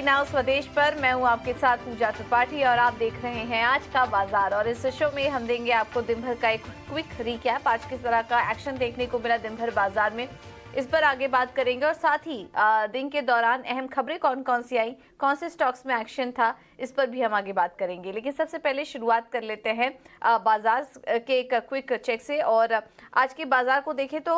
TV now स्वदेश पर मैं हूं आपके साथ पूजा त्रिपाठी और आप देख रहे हैं आज का बाजार। और इस शो में हम देंगे आपको दिन भर का एक क्विक रिकैप, आज किस तरह का एक्शन देखने को मिला दिन भर बाजार में, इस पर आगे बात करेंगे। और साथ ही दिन के दौरान अहम खबरें कौन कौन सी आई, कौन से स्टॉक्स में एक्शन था, इस पर भी हम आगे बात करेंगे। लेकिन सबसे पहले शुरुआत कर लेते हैं बाजार के एक क्विक चेक से। और आज के बाजार को देखें तो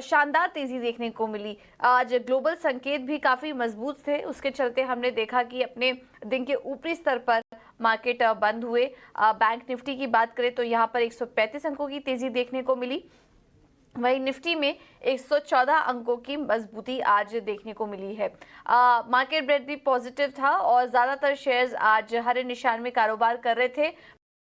शानदार तेजी देखने को मिली। आज ग्लोबल संकेत भी काफी मजबूत थे, उसके चलते हमने देखा कि अपने दिन के ऊपरी स्तर पर मार्केट बंद हुए। बैंक निफ्टी की बात करें तो यहाँ पर 135 अंकों की तेजी देखने को मिली। वही निफ्टी में 114 अंकों की मजबूती आज देखने को मिली है। मार्केट ब्रेड भी पॉजिटिव था और ज्यादातर शेयर्स आज हरे निशान में कारोबार कर रहे थे।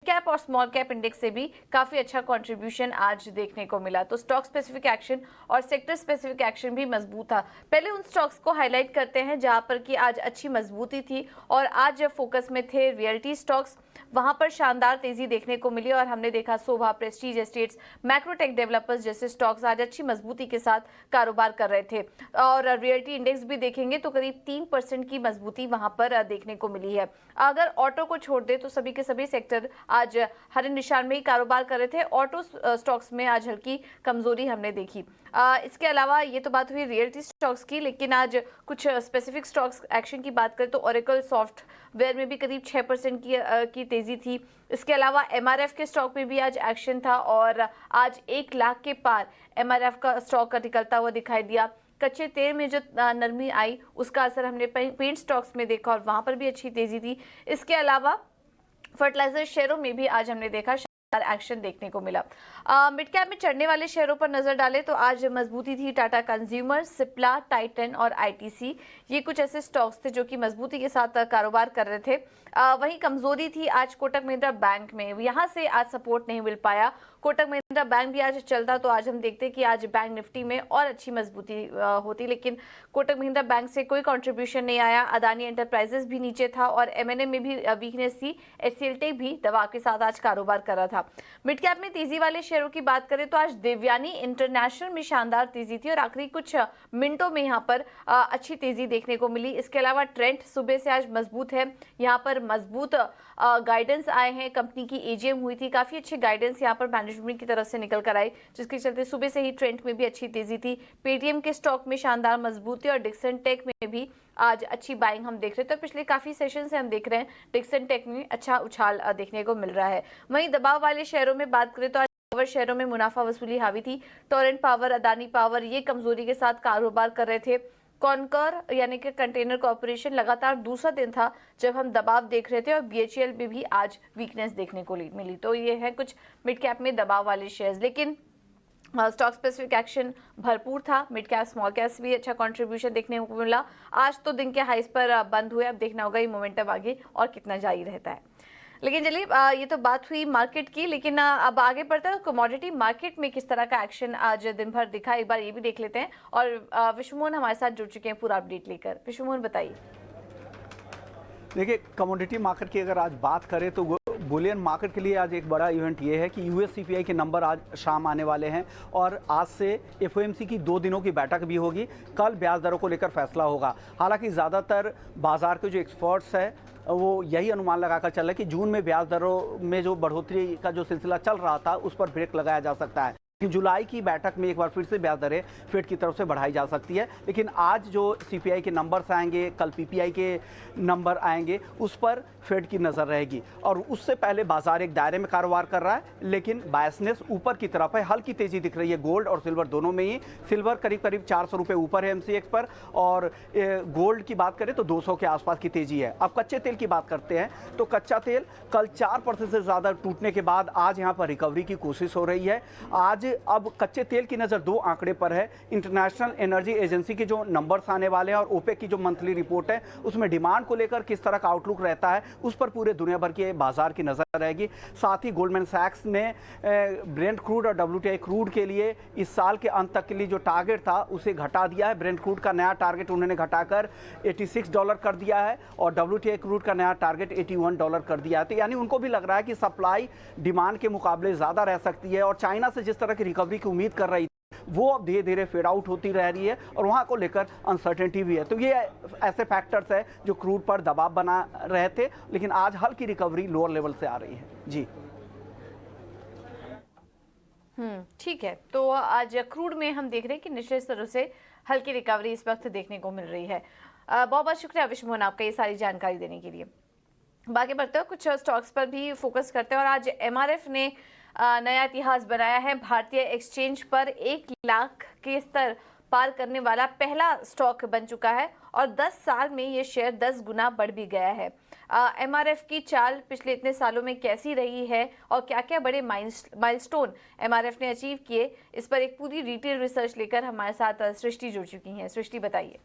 कैप और स्मॉल कैप इंडेक्स से भी काफी अच्छा कंट्रीब्यूशन आज देखने को मिला। तो स्टॉक स्पेसिफिक एक्शन और सेक्टर स्पेसिफिक एक्शन भी मजबूत था। पहले उन स्टॉक्स को हाईलाइट करते हैं जहां पर कि आज अच्छी मजबूती थी और आज फोकस में थे रियल्टी स्टॉक्स, वहां पर शानदार तेजी देखने को मिली। और हमने देखा सोभा, प्रेस्टीज एस्टेट्स, मैक्रोटेक डेवलपर्स जैसे स्टॉक्स आज अच्छी मजबूती के साथ कारोबार कर रहे थे। और रियल्टी इंडेक्स भी देखेंगे तो करीब 3% की मजबूती वहां पर देखने को मिली है। अगर ऑटो को छोड़ दे तो सभी के सभी सेक्टर आज हरे निशान में ही कारोबार कर रहे थे। ऑटो स्टॉक्स में आज हल्की कमजोरी हमने देखी। इसके अलावा ये तो बात हुई रियल्टी स्टॉक्स की, लेकिन आज कुछ स्पेसिफिक स्टॉक्स एक्शन की बात करें तो ओरेकल सॉफ्टवेयर में भी करीब 6% की तेजी थी। इसके अलावा एमआरएफ के स्टॉक में भी आज एक्शन था और आज 1 लाख के पार एमआरएफ का स्टॉक निकलता हुआ दिखाई दिया। कच्चे तेल में जो नरमी आई उसका असर हमने पेंट स्टॉक्स में देखा और वहां पर भी अच्छी तेजी थी। इसके अलावा फर्टिलाइजर शेयरों में भी आज हमने देखा एक्शन देखने को मिला। मिड कैप में चढ़ने वाले शेयरों पर नजर डालें तो आज मजबूती थी टाटा कंज्यूमर, सिप्ला, टाइटन और आईटीसी। ये कुछ ऐसे स्टॉक्स थे जो कि मजबूती के साथ कारोबार कर रहे थे। वहीं कमजोरी थी आज कोटक महिंद्रा बैंक में, यहां से आज सपोर्ट नहीं मिल पाया। कोटक महिंद्रा बैंक भी आज चलता तो आज हम देखते कि आज बैंक निफ्टी में और अच्छी मजबूती होती, लेकिन कोटक महिंद्रा बैंक से कोई कंट्रीब्यूशन नहीं आया। अदानी एंटरप्राइजेस भी नीचे था और एमएनए में भी वीकनेस थी। एचसीएल टेक भी दबाव के साथ आज कारोबार कर रहा था। मिड कैप में तेजी वाले शेयरों की बात करें तो आज देवयानी इंटरनेशनल में शानदार तेजी थी और आखिरी कुछ मिनटों में यहां पर अच्छी तेजी देखने को मिली। इसके अलावा ट्रेंड सुबह से आज मजबूत है, यहां पर मजबूत गाइडेंस आए हैं। कंपनी की एजीएम हुई थी, काफी अच्छे गाइडेंस यहां पर मैनेजमेंट की तरफ से निकल कर आए, जिसके चलते सुबह से ही ट्रेंड में भी अच्छी तेजी थी। पेटीएम के स्टॉक में शानदार मजबूती और डिक्सन टेक में भी आज अच्छी बाइंग हम देख रहे थे। तो पिछले काफी सेशन से हम देख रहे हैं डिक्सन टेक में अच्छा उछाल देखने को मिल रहा है। वहीं दबाव वाले शेयरों में बात करें तो आज पावर शेयरों में मुनाफा वसूली हावी थी। टोरेंट पावर, अदानी पावर ये कमजोरी के साथ कारोबार कर रहे थे। कॉनकर यानी कि कंटेनर कॉर्पोरेशन लगातार दूसरा दिन था जब हम दबाव देख रहे थे और बीएचईएल में भी आज वीकनेस देखने को मिली। तो ये है कुछ मिड कैप में दबाव वाले शेयर्स, लेकिन स्टॉक स्पेसिफिक एक्शन भरपूर था। मिड कैप स्मॉल कैप्स भी अच्छा कंट्रीब्यूशन देखने को मिला। आज तो दिन के हाईस पर बंद हुए, अब देखना होगा ये मोमेंटम आगे और कितना जारी रहता है। लेकिन चलिए ये तो बात हुई मार्केट की, लेकिन अब आगे बढ़ते हैं कमोडिटी मार्केट में किस तरह का एक्शन आज दिन भर दिखा, एक बार ये भी देख लेते हैं। और विश्वमोहन हमारे साथ जुड़ चुके हैं पूरा अपडेट लेकर। विश्वमोहन बताइए। देखिए, कमोडिटी मार्केट की अगर आज बात करें तो बुलियन मार्केट के लिए आज एक बड़ा इवेंट ये है कि यूएस सीपीआई के नंबर आज शाम आने वाले हैं और आज से एफओएमसी की 2 दिनों की बैठक भी होगी। कल ब्याज दरों को लेकर फैसला होगा। हालांकि ज़्यादातर बाजार के जो एक्सपर्ट्स हैं वो यही अनुमान लगाकर चल रहे हैं कि जून में ब्याज दरों में जो बढ़ोतरी का जो सिलसिला चल रहा था उस पर ब्रेक लगाया जा सकता है। लेकिन जुलाई की बैठक में एक बार फिर से ब्याज दरें फेड की तरफ से बढ़ाई जा सकती है। लेकिन आज जो सीपीआई के नंबर्स आएंगे, कल पीपीआई के नंबर आएंगे, उस पर फेड की नज़र रहेगी। और उससे पहले बाजार एक दायरे में कारोबार कर रहा है, लेकिन बायसनेस ऊपर की तरफ है। हल्की तेजी दिख रही है गोल्ड और सिल्वर दोनों में ही। सिल्वर करीब करीब 400 रुपये ऊपर है एमसीएक्स पर, और गोल्ड की बात करें तो 200 के आसपास की तेजी है। अब कच्चे तेल की बात करते हैं तो कच्चा तेल कल 4% से ज़्यादा टूटने के बाद आज यहाँ पर रिकवरी की कोशिश हो रही है। आज अब कच्चे तेल की नज़र 2 आंकड़े पर है। इंटरनेशनल एनर्जी एजेंसी के जो नंबर्स आने वाले हैं और ओपेक की जो मंथली रिपोर्ट है उसमें डिमांड को लेकर किस तरह का आउटलुक रहता है उस पर पूरे दुनिया भर के बाजार की नज़र रहेगी। साथ ही गोल्डमैन सैक्स ने ब्रेंट क्रूड और डब्ल्यूटीआई क्रूड के लिए इस साल के अंत तक के लिए जो टारगेट था उसे घटा दिया है। ब्रेंट क्रूड का नया टारगेट उन्होंने घटाकर $86 कर दिया है और डब्ल्यूटीआई क्रूड का नया टारगेट $81 कर दिया है। तो यानी उनको भी लग रहा है कि सप्लाई डिमांड के मुकाबले ज़्यादा रह सकती है और चाइना से जिस तरह की रिकवरी की उम्मीद कर रही वो अब धीरे धीरे फेड आउट होती रह रही है और वहाँ को लेकर अनसर्टेनिटी भी है। तो ये ऐसे फैक्टर्स है जो क्रूड पर दबाव बना रहे थे, लेकिन आज हल्की रिकवरी लोअर लेवल से आ रही है। जी ठीक है। तो आज क्रूड में हम देख रहे हैं कि निचले स्तरों से हल्की रिकवरी इस वक्त देखने को मिल रही है। बहुत बहुत शुक्रिया विश्वमोहन आपका ये सारी जानकारी देने के लिए। बाकी बढ़ते हैं, कुछ स्टॉक्स पर भी फोकस करते हैं और आज एमआरएफ ने नया इतिहास बनाया है। भारतीय एक्सचेंज पर 1 लाख के स्तर पार करने वाला पहला स्टॉक बन चुका है और 10 साल में ये शेयर 10 गुना बढ़ भी गया है। एमआरएफ की चाल पिछले इतने सालों में कैसी रही है और क्या क्या बड़े माइलस्टोन एमआरएफ ने अचीव किए, इस पर एक पूरी डिटेल रिसर्च लेकर हमारे साथ सृष्टि जुड़ चुकी हैं। सृष्टि बताइए।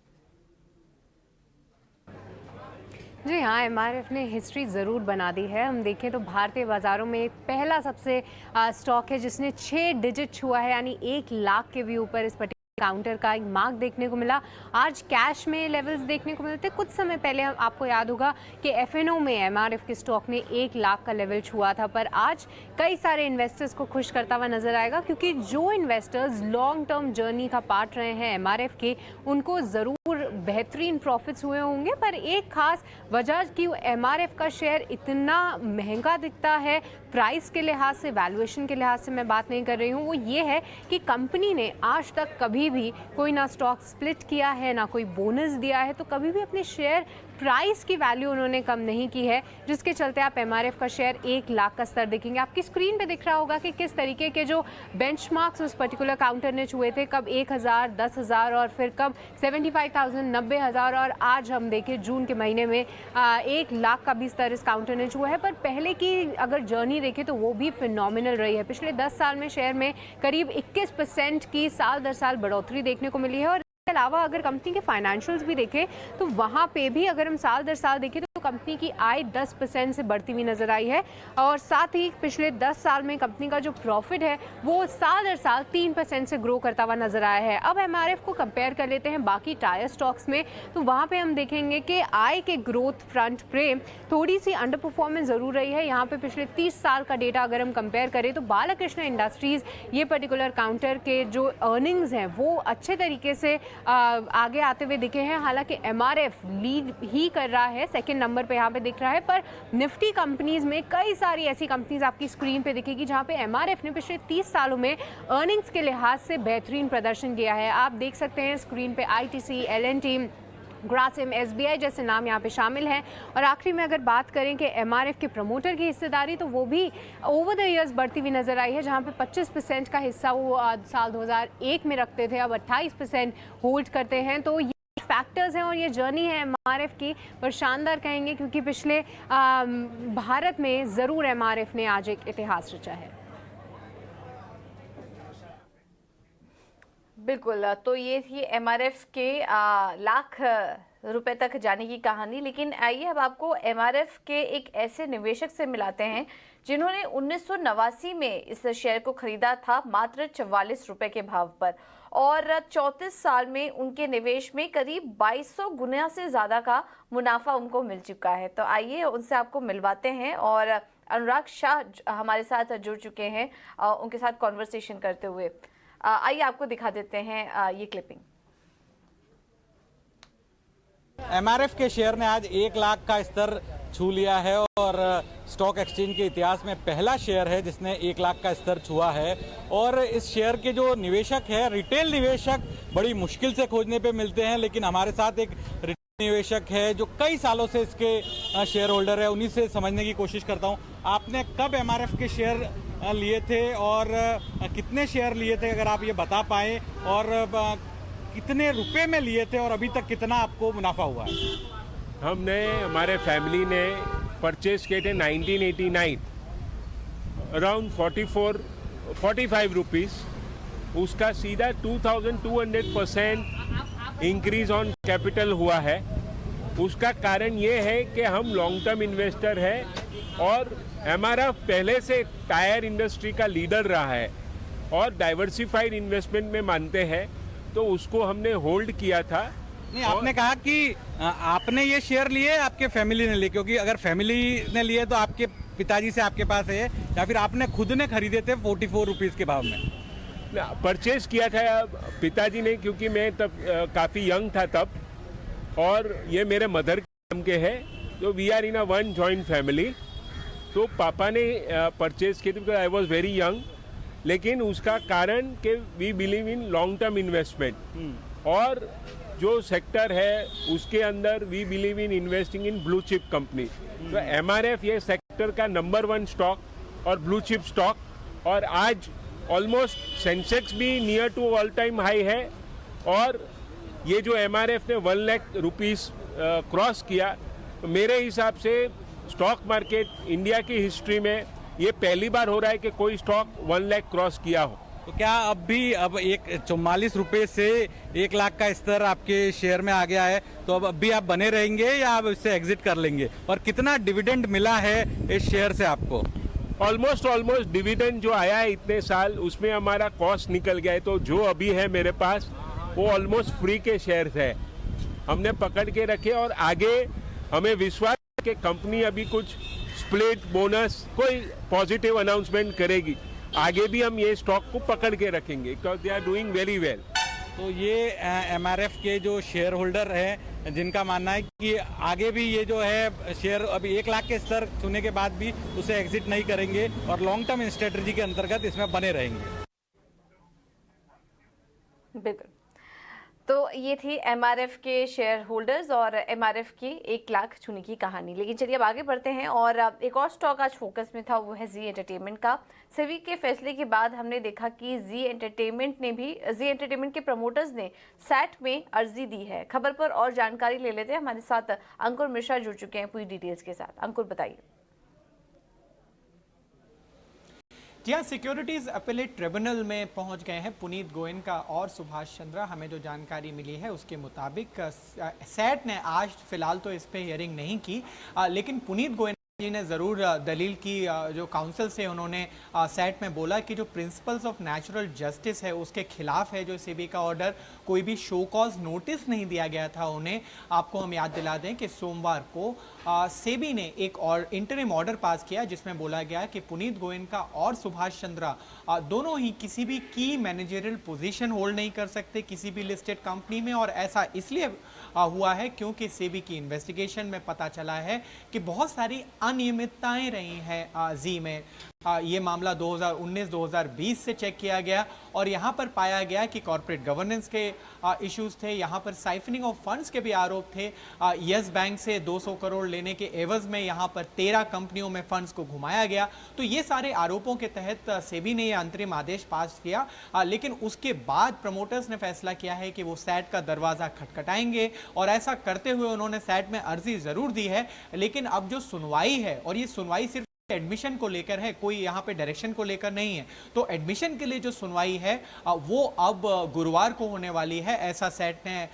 जी हाँ, एमआरएफ ने हिस्ट्री ज़रूर बना दी है। हम देखें तो भारतीय बाज़ारों में पहला सबसे स्टॉक है जिसने 6 डिजिट छुआ है, यानी 1 लाख के भी ऊपर इस काउंटर का एक मार्क देखने को मिला। आज कैश में लेवल्स देखने को मिलते। कुछ समय पहले आपको याद होगा कि एफएनओ में एमआरएफ के स्टॉक ने 1 लाख का लेवल छुआ था, पर आज कई सारे इन्वेस्टर्स को खुश करता हुआ नजर आएगा, क्योंकि जो इन्वेस्टर्स लॉन्ग टर्म जर्नी का पार्ट रहे हैं एमआरएफ के, उनको ज़रूर बेहतरीन प्रॉफिट्स हुए होंगे। पर एक खास वजह कि एमआरएफ का शेयर इतना महंगा दिखता है, प्राइस के लिहाज से, वैल्यूएशन के लिहाज से मैं बात नहीं कर रही हूँ, वो ये है कि कंपनी ने आज तक कभी भी कोई ना स्टॉक स्प्लिट किया है, ना कोई बोनस दिया है, तो कभी भी अपने शेयर प्राइस की वैल्यू उन्होंने कम नहीं की है, जिसके चलते आप एमआरएफ का शेयर 1 लाख का स्तर देखेंगे। आपकी स्क्रीन पे दिख रहा होगा कि किस तरीके के जो बेंचमार्क्स उस पर्टिकुलर काउंटर ने छुए थे, कब 1000, 10,000 और फिर कब 75,000, 90,000 और आज हम देखें जून के महीने में 1 लाख का भी स्तर इस काउंटर ने छुआ है। पर पहले की अगर जर्नी देखें तो वो भी फिनोमिनल रही है। पिछले 10 साल में शेयर में करीब 21% की साल दर साल बढ़ोतरी देखने को मिली है। और इसके अलावा अगर कंपनी के फाइनेंशियल्स भी देखें तो वहाँ पे भी अगर हम साल दर साल देखें तो कंपनी की आय 10% से बढ़ती हुई नजर आई है। और साथ ही पिछले 10 साल में कंपनी का जो प्रॉफिट है वो साल दर साल 3% से ग्रो करता हुआ नजर आया है। अब एमआरएफ को कंपेयर कर लेते हैं बाकी टायर स्टॉक्स में, तो वहाँ पे हम देखेंगे कि आय के ग्रोथ फ्रंट पे थोड़ी सी अंडर परफॉर्मेंस जरूर रही है। यहाँ पे पिछले 30 साल का डेटा अगर हम कंपेयर करें तो बालाकृष्ण इंडस्ट्रीज ये पर्टिकुलर काउंटर के जो अर्निंग्स हैं वो अच्छे तरीके से आगे आते हुए दिखे हैं। हालांकि एमआरएफ लीड ही कर रहा है, सेकंड नंबर पे यहाँ पे दिख रहा है, पर निफ्टी कंपनीज में कई सारी ऐसी कंपनीज आपकी स्क्रीन पे दिखेगी जहाँ पे एमआरएफ ने पिछले 30 सालों में अर्निंग्स के लिहाज से बेहतरीन प्रदर्शन किया है। आप देख सकते हैं स्क्रीन पे आईटीसी, एलएनटी, ग्रासिम, एसबीआई जैसे नाम यहाँ पे शामिल हैं। और आखिरी में अगर बात करें कि एमआरएफ के प्रमोटर की हिस्सेदारी, तो वो भी ओवर द इयर्स बढ़ती हुई नजर आई है, जहाँ पे 25% का हिस्सा वो साल 2001 में रखते थे, अब 28% होल्ड करते हैं। तो ये फैक्टर्स हैं और ये जर्नी है एमआरएफ की, पर शानदार कहेंगे क्योंकि पिछले भारत में ज़रूर एमआरएफ ने आज एक इतिहास रचा है। बिल्कुल, तो ये थी एमआरएफ के लाख रुपए तक जाने की कहानी। लेकिन आइए अब आपको एमआरएफ के एक ऐसे निवेशक से मिलाते हैं जिन्होंने 1989 में इस शेयर को खरीदा था मात्र 44 रुपए के भाव पर, और 34 साल में उनके निवेश में करीब 2200 गुना से ज़्यादा का मुनाफा उनको मिल चुका है। तो आइए उनसे आपको मिलवाते हैं और अनुराग शाह हमारे साथ जुड़ चुके हैं उनके साथ कॉन्वर्सेशन करते हुए। आइए आपको दिखा देते हैं ये क्लिपिंग। एमआरएफ के शेयर ने आज 1 लाख का स्तर छू लिया है और स्टॉक एक्सचेंज के इतिहास में पहला शेयर है जिसने 1 लाख का स्तर छुआ है। और इस शेयर के जो निवेशक है, रिटेल निवेशक बड़ी मुश्किल से खोजने पे मिलते हैं, लेकिन हमारे साथ एक रिटेल निवेशक है जो कई सालों से इसके शेयर होल्डर है, उन्हीं से समझने की कोशिश करता हूँ। आपने कब एमआरएफ के शेयर लिए थे और कितने शेयर लिए थे, अगर आप ये बता पाए, और कितने रुपए में लिए थे और अभी तक कितना आपको मुनाफा हुआ है? हमने, हमारे फैमिली ने परचेज किए थे 1989 अराउंड 45 रुपीज़। उसका सीधा 2200% इंक्रीज ऑन कैपिटल हुआ है। उसका कारण ये है कि हम लॉन्ग टर्म इन्वेस्टर है और एमआरएफ पहले से टायर इंडस्ट्री का लीडर रहा है और डाइवर्सिफाइड इन्वेस्टमेंट में मानते हैं, तो उसको हमने होल्ड किया था। नहीं, आपने कहा कि आपने ये शेयर लिए, आपके फैमिली ने लिए, क्योंकि अगर फैमिली ने लिए तो आपके पिताजी से आपके पास है, या फिर आपने खुद ने खरीदे थे 44 रुपीज़ के भाव में? परचेज किया था पिताजी ने, क्योंकि मैं तब काफ़ी यंग था तब, और ये मेरे मदर के नाम के है, तो we are in a one joint family. तो पापा ने परचेज किए थे because I was very young, लेकिन उसका कारण कि we believe in long term investment, और जो सेक्टर है उसके अंदर we believe in investing in blue chip company. तो एमआरएफ ये सेक्टर का नंबर 1 स्टॉक और ब्लू चिप स्टॉक, और आज ऑलमोस्ट सेंसेक्स भी near to all time high है, और ये जो एमआरएफ ने 1 लाख रुपीस क्रॉस किया, तो मेरे हिसाब से स्टॉक मार्केट इंडिया की हिस्ट्री में ये पहली बार हो रहा है कि कोई स्टॉक 1 लाख क्रॉस किया हो। तो क्या अब 44 रुपए से 1 लाख का स्तर आपके शेयर में आ गया है, तो अब भी आप बने रहेंगे या आप इससे एग्जिट कर लेंगे, और कितना डिविडेंड मिला है इस शेयर से आपको? ऑलमोस्ट डिविडेंड जो आया है इतने साल, उसमें हमारा कॉस्ट निकल गया है, तो जो अभी है मेरे पास वो ऑलमोस्ट फ्री के शेयर्स है, हमने पकड़ के रखे, और आगे हमें विश्वास है कि कंपनी अभी कुछ स्प्लिट बोनस कोई पॉजिटिव अनाउंसमेंट करेगी, आगे भी हम ये स्टॉक को पकड़ के रखेंगे because they are doing very well. तो ये एमआरएफ के जो शेयर होल्डर हैं, जिनका मानना है कि आगे भी ये जो है शेयर अभी 1 लाख के स्तर छूने के बाद भी उसे एग्जिट नहीं करेंगे और लॉन्ग टर्म स्ट्रेटजी के अंतर्गत इसमें बने रहेंगे। बिल्कुल, तो ये थी एमआरएफ के शेयर होल्डर्स और एमआरएफ की 1 लाख छूने की कहानी। लेकिन चलिए अब आगे बढ़ते हैं, और एक और स्टॉक आज फोकस में था, वो है जी एंटरटेनमेंट का। सेबी के फैसले के बाद हमने देखा कि जी एंटरटेनमेंट के प्रमोटर्स ने सैट में अर्जी दी है। खबर पर और जानकारी ले लेते हैं, हमारे साथ अंकुर मिश्रा जुड़ चुके हैं पूरी डिटेल्स के साथ। अंकुर, बताइए। जी हाँ, सिक्योरिटीज़ अपीलेट ट्रिब्यूनल में पहुंच गए हैं पुनीत गोयनका और सुभाष चंद्रा। हमें जो जानकारी मिली है उसके मुताबिक सैट ने आज फिलहाल तो इस पे हियरिंग नहीं की, लेकिन पुनीत गोयनका जी ने ज़रूर दलील की। जो काउंसिल से उन्होंने सैट में बोला कि जो प्रिंसिपल्स ऑफ नेचुरल जस्टिस है उसके खिलाफ है जो सेबी का ऑर्डर, कोई भी शो कॉज नोटिस नहीं दिया गया था उन्हें। आपको हम याद दिला दें कि सोमवार को सेबी ने एक और इंटरिम ऑर्डर पास किया जिसमें बोला गया कि पुनीत गोयनका और सुभाष चंद्रा दोनों ही किसी भी की मैनेजरियल पोजीशन होल्ड नहीं कर सकते किसी भी लिस्टेड कंपनी में, और ऐसा इसलिए हुआ है क्योंकि सेबी की इन्वेस्टिगेशन में पता चला है कि बहुत सारी अनियमितताएं रही हैं जी में। ये मामला 2019-2020 से चेक किया गया और यहाँ पर पाया गया कि कॉर्पोरेट गवर्नेंस के इश्यूज थे, यहाँ पर साइफनिंग ऑफ फंड्स के भी आरोप थे। यस बैंक से 200 करोड़ लेने के एवज में यहाँ पर 13 कंपनियों में फंड्स को घुमाया गया। तो ये सारे आरोपों के तहत सेबी ने ये अंतरिम आदेश पास किया, लेकिन उसके बाद प्रमोटर्स ने फैसला किया है कि वो सैट का दरवाज़ा खटखटाएंगे, और ऐसा करते हुए उन्होंने सैट में अर्जी ज़रूर दी है। लेकिन अब जो सुनवाई है, और ये सुनवाई सिर्फ एडमिशन को लेकर है, कोई यहाँ पे डायरेक्शन को लेकर नहीं है, तो एडमिशन के लिए जो सुनवाई है वो अब गुरुवार को होने वाली है, ऐसा सैट ने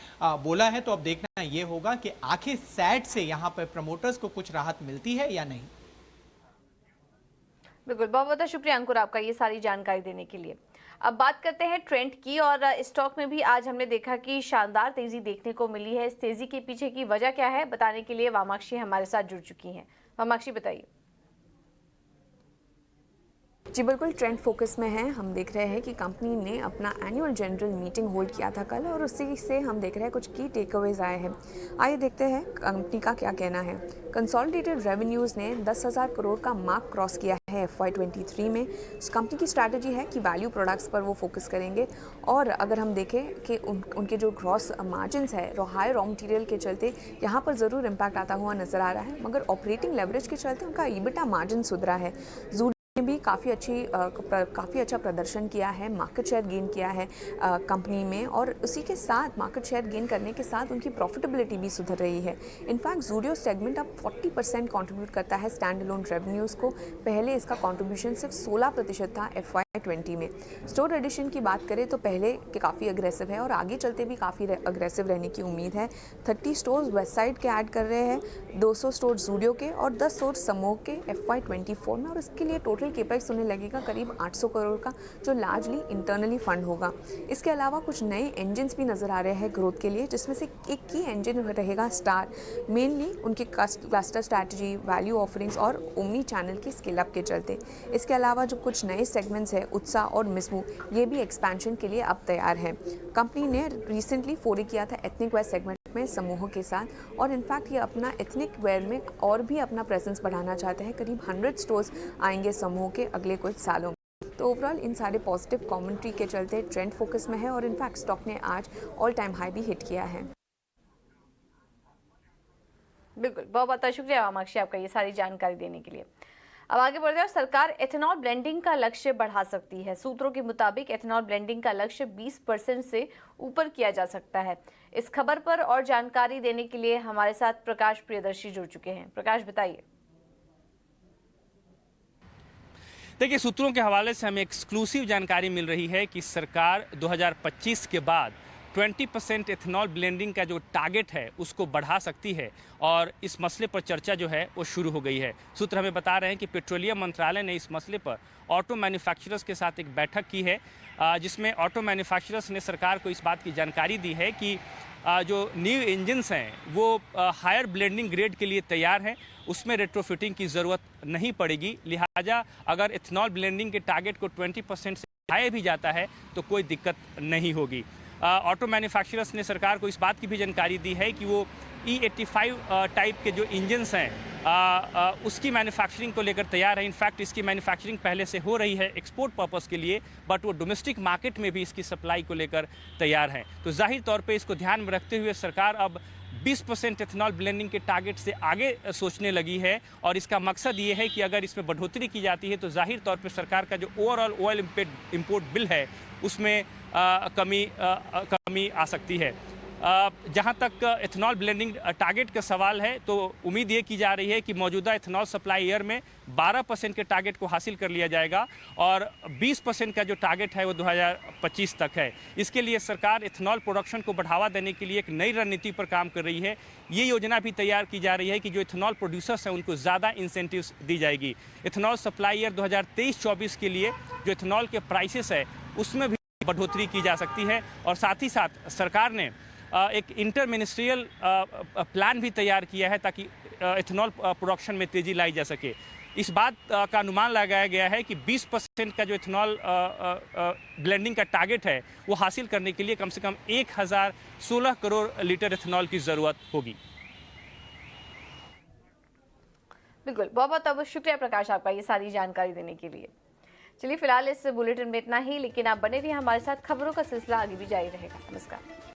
बोला है। तो अब देखना ये होगा कि आखिर सैट से यहाँ पर प्रमोटर्स को कुछ राहत मिलती है या नहीं। बिल्कुल, बहुत बहुत शुक्रिया अंकुर आपका ये सारी जानकारी देने के लिए। अब बात करते हैं ट्रेंड की, और स्टॉक में भी आज हमने देखा कि शानदार तेजी देखने को मिली है। इस तेजी के पीछे की वजह क्या है, बताने के लिए वामाक्षी हमारे साथ जुड़ चुकी हैं। वामाक्षी, बताइए। जी बिल्कुल, ट्रेंड फोकस में है। हम देख रहे हैं कि कंपनी ने अपना एनुअल जनरल मीटिंग होल्ड किया था कल, और उसी से हम देख रहे हैं कुछ की टेकअवेज आए हैं। आइए देखते हैं कंपनी का क्या कहना है। कंसोलिडेटेड रेवेन्यूज़ ने 10,000 करोड़ का मार्क क्रॉस किया है FY23 में। कंपनी की स्ट्रैटेजी है कि वैल्यू प्रोडक्ट्स पर वो फोकस करेंगे, और अगर हम देखें कि उनके जो ग्रॉस मार्जिन्स है हाई रॉ मटेरियल के चलते यहाँ पर ज़रूर इम्पैक्ट आता हुआ नज़र आ रहा है, मगर ऑपरेटिंग लेवरेज के चलते उनका ईबिटा मार्जिन सुधरा है। भी काफ़ी अच्छा प्रदर्शन किया है, मार्केट शेयर गेन किया है कंपनी में, और उसी के साथ मार्केट शेयर गेन करने के साथ उनकी प्रॉफिटेबिलिटी भी सुधर रही है। इनफैक्ट ज़ूडियो सेगमेंट अब 40% कंट्रीब्यूट करता है स्टैंड अलोन रेवेन्यूज़ को। पहले इसका कंट्रीब्यूशन सिर्फ 16% था FY20 में। स्टोर एडिशन की बात करें तो पहले के काफ़ी अग्रेसिव है और आगे चलते भी काफ़ी अग्रेसिव रहने की उम्मीद है। 30 स्टोर्स वेस्ट साइड के ऐड कर रहे हैं, 200 स्टोर ज़ूडियो के और 10 स्टोर समोह के FY24 में, और इसके लिए टोटल टोटल केपेक्स उन्हें लगेगा करीब 800 करोड़ का, जो लार्जली इंटरनली फंड होगा। इसके अलावा कुछ नए इंजन्स भी नज़र आ रहे हैं ग्रोथ के लिए, जिसमें से एक की इंजन रहेगा स्टार, मेनली उनके क्लस्टर स्ट्रैटेजी, वैल्यू ऑफरिंग्स और ओमनी चैनल की स्केल अप के चलते। इसके अलावा जो कुछ नए सेगमेंट्स हैं, उत्साह और मिसमू, ये भी एक्सपेंशन के लिए अब तैयार हैं। कंपनी ने रिसेंटली फोरे किया था एथनिक वेयर सेगमेंट में समूह के साथ, और इनफैक्ट ये अपना एथनिक वेयर में और भी अपना प्रेजेंस बढ़ाना चाहते हैं। करीब 100 स्टोर्स आएंगे समूह के अगले कुछ सालों में। तो ओवरऑल इन सारे पॉजिटिव कमेंट्री के चलते ट्रेंड फोकस में है, और इनफैक्ट स्टॉक ने आज ऑल टाइम हाई भी हिट किया है। बिल्कुल, बहुत बहुत शुक्रिया कामाक्षी आपका ये सारी जानकारी देने के लिए। अब आगे बढ़ते हैं। सरकार एथेनॉल ब्लेंडिंग का लक्ष्य बढ़ा सकती है। सूत्रों के मुताबिक एथेनॉल ब्लेंडिंग का लक्ष्य 20% से ऊपर किया जा सकता है। इस खबर पर और जानकारी देने के लिए हमारे साथ प्रकाश प्रियदर्शी जुड़ चुके हैं। प्रकाश, बताइए। देखिए, सूत्रों के हवाले से हमें एक्सक्लूसिव जानकारी मिल रही है कि सरकार 2025 के बाद 20% एथेनॉल ब्लेंडिंग का जो टारगेट है उसको बढ़ा सकती है, और इस मसले पर चर्चा जो है वो शुरू हो गई है। सूत्र हमें बता रहे हैं कि पेट्रोलियम मंत्रालय ने इस मसले पर ऑटो मैन्युफैक्चरर्स के साथ एक बैठक की है, जिसमें ऑटो मैन्युफैक्चरर्स ने सरकार को इस बात की जानकारी दी है कि जो न्यू इंजन्स हैं वो हायर ब्लेंडिंग ग्रेड के लिए तैयार हैं, उसमें रेट्रोफिटिंग की ज़रूरत नहीं पड़ेगी। लिहाजा अगर एथेनॉल ब्लेंडिंग के टारगेट को 20% से बढ़ाया भी जाता है तो कोई दिक्कत नहीं होगी। ऑटो मैन्युफैक्चरर्स ने सरकार को इस बात की भी जानकारी दी है कि वो E85 टाइप के जो इंजन्स हैं उसकी मैन्युफैक्चरिंग को लेकर तैयार है। इनफैक्ट इसकी मैन्युफैक्चरिंग पहले से हो रही है एक्सपोर्ट पर्पस के लिए, बट वो डोमेस्टिक मार्केट में भी इसकी सप्लाई को लेकर तैयार है। तो जाहिर तौर पे इसको ध्यान में रखते हुए सरकार अब 20% एथेनॉल ब्लेंडिंग के टारगेट से आगे सोचने लगी है, और इसका मकसद ये है कि अगर इसमें बढ़ोतरी की जाती है तो जाहिर तौर पे सरकार का जो ओवरऑल ऑयल इंपोर्ट बिल है उसमें कमी आ सकती है। जहां तक एथेनॉल ब्लेंडिंग टारगेट का सवाल है तो उम्मीद ये की जा रही है कि मौजूदा एथेनॉल सप्लाई ईयर में 12% के टारगेट को हासिल कर लिया जाएगा, और 20% का जो टारगेट है वो 2025 तक है। इसके लिए सरकार एथेनॉल प्रोडक्शन को बढ़ावा देने के लिए एक नई रणनीति पर काम कर रही है। ये योजना भी तैयार की जा रही है कि जो एथेनॉल प्रोड्यूसर्स हैं उनको ज़्यादा इंसेंटिव्स दी जाएगी। एथेनॉल सप्लाई ईयर 2023-24 के लिए जो एथेनॉल के प्राइसेस है उसमें भी बढ़ोतरी की जा सकती है, और साथ ही साथ सरकार ने एक इंटर मिनिस्ट्रियल प्लान भी तैयार किया है ताकि एथेनॉल प्रोडक्शन में तेज़ी लाई जा सके। इस बात का अनुमान लगाया गया है कि 20% का जो एथेनॉल ब्लेंडिंग का टारगेट है वो हासिल करने के लिए कम से कम 1016 करोड़ लीटर एथेनॉल की ज़रूरत होगी। बिल्कुल, बहुत बहुत शुक्रिया प्रकाश आपका ये सारी जानकारी देने के लिए। चलिए, फिलहाल इस बुलेटिन में इतना ही, लेकिन आप बने रहिए हमारे साथ। खबरों का सिलसिला आगे भी जारी रहेगा। नमस्कार।